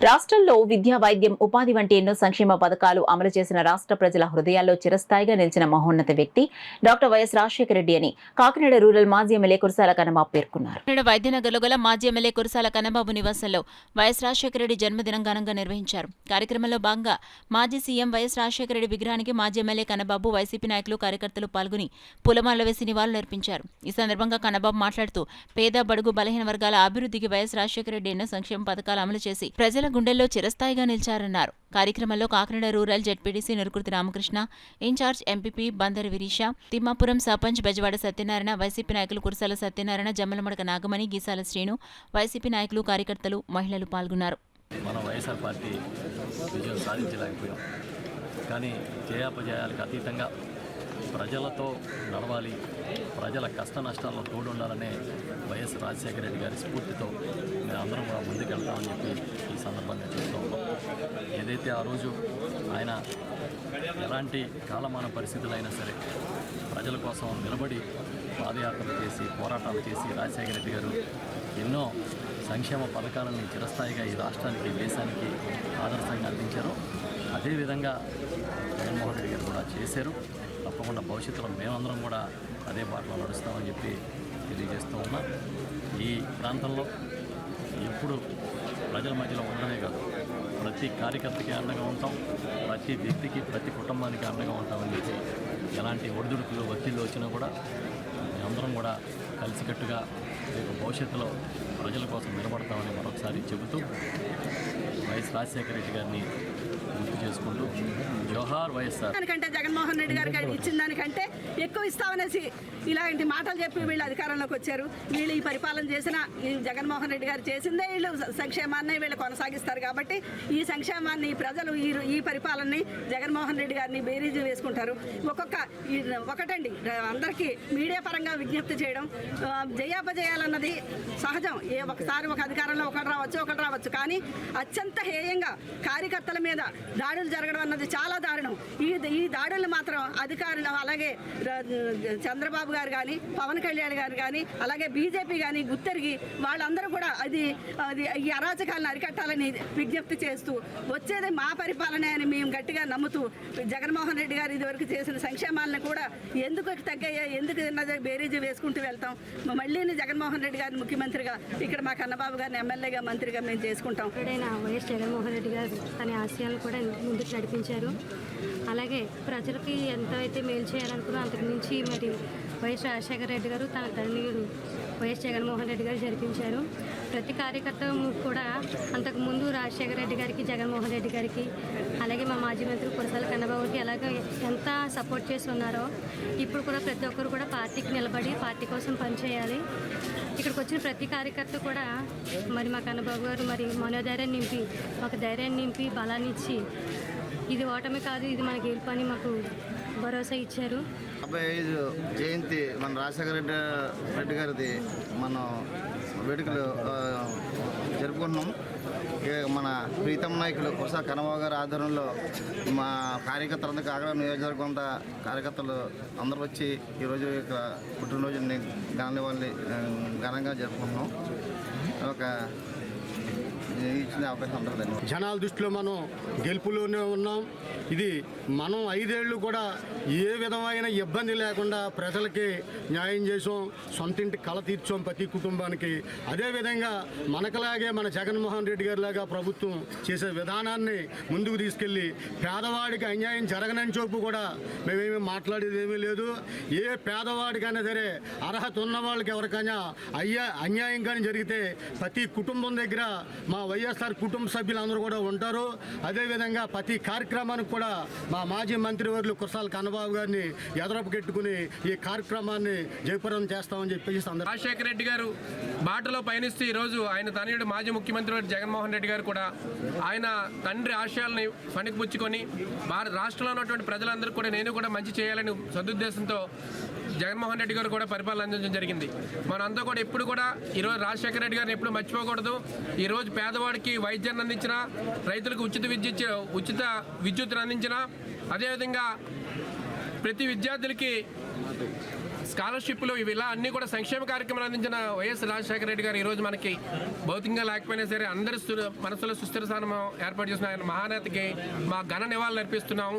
రాష్ట్రంలో విద్యా, వైద్యం, ఉపాధి వంటి ఎన్నో సంక్షేమ పథకాలు అమలు చేసిన రాష్ట్ర ప్రజల హృదయాల్లో చిరస్థాయిగా నిలిచిన మహోన్నత వ్యక్తి డాక్టర్ వైఎస్ రాజశేఖర రెడ్డి అని కాకినాడ రూరల్ మాజీ ఎమ్మెల్యే కురసాల కన్నబాబు పేర్కొన్నారు. వైద్యనగర్లో గల మాజీ ఎమ్మెల్యే కురసాల కన్నబాబు నివాసంలో వైఎస్ రాజశేఖర రెడ్డి జన్మదినం ఘనంగా నిర్వహించారు. కార్యక్రమంలో భాగంగా మాజీ సీఎం వైఎస్ రాజశేఖర రెడ్డి విగ్రహానికి మాజీ ఎమ్మెల్యే కన్నబాబు, వైసీపీ నాయకులు, కార్యకర్తలు పాల్గొని పూలమాలలు వేసి నివాళులర్పించారు. ఈ సందర్భంగా కన్నబాబు మాట్లాడుతూ పేద, బడుగు, బలహీన వర్గాల అభివృద్ధికి వైఎస్ రాజశేఖర రెడ్డి ఎన్నో సంక్షేమ పథకాలు అమలు చేసి ప్రజల గుండెల్లో చిరస్థాయిగా నిలిచారన్నారు. కార్యక్రమంలో Kakinada rural ZPTC Nirukurthi Ramakrishna, in-charge MPP Bandari Virisha, Thimmapuram sarpanch Bezawada Satyanarayana, YCP నాయకులు కురసాల సత్యనారాయణ, జమ్మలమడక నాగమణి, గీసాల శ్రీను, వైసీపీ నాయకులు, కార్యకర్తలు, మహిళలు పాల్గొన్నారు. మన వైఎస్ఆర్ పార్టీ విజయం సాధించలేకపోయాం, కానీ జయాపజయాలకు అతీతంగా ప్రజలతో నడవాలి, ప్రజల కష్ట నష్టాల్లో తోడుండాలనే వైఎస్ రాజశేఖర రెడ్డి గారి స్ఫూర్తితో మేమందరం కూడా ముందుకెళ్తామని చెప్పి ఈ సందర్భంగా చెప్తూ ఉన్నాం. ఏదైతే ఆ రోజు ఆయన ఎలాంటి కాలమాన పరిస్థితులైనా సరే ప్రజల కోసం నిలబడి పాదయాత్రలు చేసి పోరాటాలు చేసి రాజశేఖర రెడ్డి గారు ఎన్నో సంక్షేమ పథకాలని చిరస్థాయిగా ఈ రాష్ట్రానికి, దేశానికి ఆదర్శంగా అందించారు. అదేవిధంగా జగన్మోహన్ రెడ్డి గారు కూడా చేశారు. తప్పకుండా భవిష్యత్తులో మేమందరం కూడా అదే బాటలో నడుస్తామని చెప్పి తెలియజేస్తూ ఉన్నాం. ఈ ప్రాంతంలో ఎప్పుడు ప్రజల మధ్యలో ఉండడమే కాదు, ప్రతి కార్యకర్తకి అండగా ఉంటాం, ప్రతి వ్యక్తికి, ప్రతి కుటుంబానికి అండగా ఉంటామని చెప్పి ఎలాంటి ఒడిదుడుకులు, ఒత్తిళ్ళు వచ్చినా కూడా మేమందరం కూడా కలిసికట్టుగా రేపు భవిష్యత్తులో ప్రజల కోసం నిలబడతామని మరొకసారి చెబుతూ వైఎస్ రాజశేఖర రెడ్డి గారిని గుర్తు చేసుకుంటూ జోహార్ వైఎస్ఆర్. దానికంటే జగన్మోహన్ రెడ్డి గారికి ఇచ్చిన దానికంటే ఎక్కువ ఇస్తామనేసి ఇలాంటి మాటలు చెప్పి వీళ్ళు అధికారంలోకి వచ్చారు. వీళ్ళు ఈ పరిపాలన చేసిన ఈ జగన్మోహన్ రెడ్డి గారు చేసిందే వీళ్ళు సంక్షేమాన్ని వీళ్ళు కొనసాగిస్తారు. కాబట్టి ఈ సంక్షేమాన్ని ప్రజలు ఈ పరిపాలనని జగన్మోహన్ రెడ్డి గారిని బేరీజు వేసుకుంటారు. ఒకటండి, అందరికీ మీడియా పరంగా విజ్ఞప్తి చేయడం, జయాపజయాలన్నది సహజం. ఒకసారి ఒక అధికారంలో ఒకటి రావచ్చు, కానీ అత్యంత హేయంగా కార్యకర్తల మీద దాడులు జరగడం అన్నది చాలా దారుణం. ఈ దాడులు మాత్రం అధికారులు, అలాగే చంద్రబాబు గారు కానీ, పవన్ కళ్యాణ్ గారు కానీ, అలాగే బీజేపీ కానీ గుర్తెరిగి వాళ్ళందరూ కూడా అది ఈ అరాచకాలను అరికట్టాలని విజ్ఞప్తి చేస్తూ వచ్చేది మా పరిపాలనే అని మేము గట్టిగా నమ్ముతూ జగన్మోహన్ రెడ్డి గారు ఇదివరకు చేసిన సంక్షేమాలను కూడా ఎందుకు తగ్గాయో, ఎందుకు బేరీజు వేసుకుంటూ వెళ్తాం. మళ్ళీ జగన్మోహన్ రెడ్డి గారిని ముఖ్యమంత్రిగా, ఇక్కడ మా కన్నబాబు గారిని ఎమ్మెల్యేగా, మంత్రిగా మేము చేసుకుంటాం. ఎప్పుడైనా వైఎస్ జగన్మోహన్ రెడ్డి గారు తన ఆశయాలను కూడా ముందుకు నడిపించారు. అలాగే ప్రజలకి ఎంత అయితే మేలు చేయాలనుకున్నా అంతకు మించి మరి వైఎస్ రాజశేఖర రెడ్డి గారు తన తనయుడు వైఎస్ జగన్మోహన్ రెడ్డి గారు జరిపించారు. ప్రతి కార్యకర్త కూడా అంతకుముందు రాజశేఖర రెడ్డి గారికి, జగన్మోహన్ రెడ్డి గారికి, అలాగే మా మాజీ మంత్రి కురసాల కన్నబాబుకి అలాగే ఎంత సపోర్ట్ చేసి ఉన్నారో ఇప్పుడు కూడా ప్రతి ఒక్కరు కూడా పార్టీకి నిలబడి పార్టీ కోసం పనిచేయాలి. ఇక్కడికి వచ్చిన ప్రతి కార్యకర్త కూడా మరి మా కన్నబాబు గారు మరి మనోధైర్యాన్ని నింపి, మాకు ధైర్యాన్ని నింపి, బలాన్ని ఇచ్చి ఇది ఓటమి కాదు, ఇది మన గెలుపు అని మాకు భరోసా ఇచ్చారు. 55 జయంతి మన రాజశేఖర రెడ్డి గారిది మనం వేడుకలు జరుపుకుంటున్నాం. మన ప్రీతం నాయకులు కురసాల కన్నబాబు గారి ఆధ్వర్యంలో మా కార్యకర్తలందరూ కాకినాడ నియోజకవర్గం కార్యకర్తలు అందరూ వచ్చి ఈరోజు ఇక్కడ పుట్టినరోజుని ఘనంగా జరుపుకుంటున్నాం. ఒక జనాల దృష్టిలో మనం గెలుపులోనే ఉన్నాం. ఇది మనం 5 ఏళ్ళు కూడా ఏ విధమైన ఇబ్బంది లేకుండా ప్రజలకి న్యాయం చేసాం, సొంతింటి కళ తీర్చాం ప్రతి కుటుంబానికి. అదేవిధంగా మనకలాగే మన జగన్మోహన్ రెడ్డి గారిలాగా ప్రభుత్వం చేసే విధానాన్ని ముందుకు తీసుకెళ్ళి పేదవాడికి అన్యాయం జరగనని చూపు కూడా మేమేమి మాట్లాడేది ఏమీ లేదు. ఏ పేదవాడికైనా సరే అర్హత ఉన్న వాళ్ళకి ఎవరికైనా అన్యాయం కానీ జరిగితే ప్రతి కుటుంబం దగ్గర మా వైఎస్ఆర్ కుటుంబ సభ్యులందరూ కూడా ఉంటారు. అదేవిధంగా ప్రతి కార్యక్రమానికి కూడా మా మాజీ మంత్రివర్యులు కురసాల కన్నబాబు గారిని ఎదురపుకెట్టుకుని ఈ కార్యక్రమాన్ని జయప్రదం చేస్తామని చెప్పేసి రాజశేఖర రెడ్డి గారు బాటలో పయనిస్తూ ఈరోజు ఆయన తనయుడు మాజీ ముఖ్యమంత్రి జగన్మోహన్ రెడ్డి గారు కూడా ఆయన తండ్రి ఆశయాలని పనికిపుచ్చుకొని రాష్ట్రంలో ఉన్నటువంటి ప్రజలందరూ కూడా నేను కూడా మంచి చేయాలని సదుద్దేశంతో జగన్మోహన్ రెడ్డి గారు కూడా పరిపాలన అందించడం జరిగింది. మనంతా కూడా ఎప్పుడు కూడా ఈరోజు రాజశేఖర రెడ్డి గారిని ఎప్పుడు మర్చిపోకూడదు. ఈరోజు పేదవాడికి వైద్యాన్ని అందించిన, రైతులకు ఉచిత విద్యుత్తును అందించిన, అదేవిధంగా ప్రతి విద్యార్థులకి స్కాలర్షిప్లు ఇవి ఇలా అన్నీ కూడా సంక్షేమ కార్యక్రమాలు అందించిన వైఎస్ రాజశేఖర రెడ్డి గారు ఈరోజు మనకి భౌతికంగా లేకపోయినా సరే అందరి మనసులో సుస్థిర స్థానం ఏర్పాటు చేసిన ఆయన మహానేతకి మా ఘన నివాళులు అర్పిస్తున్నాం.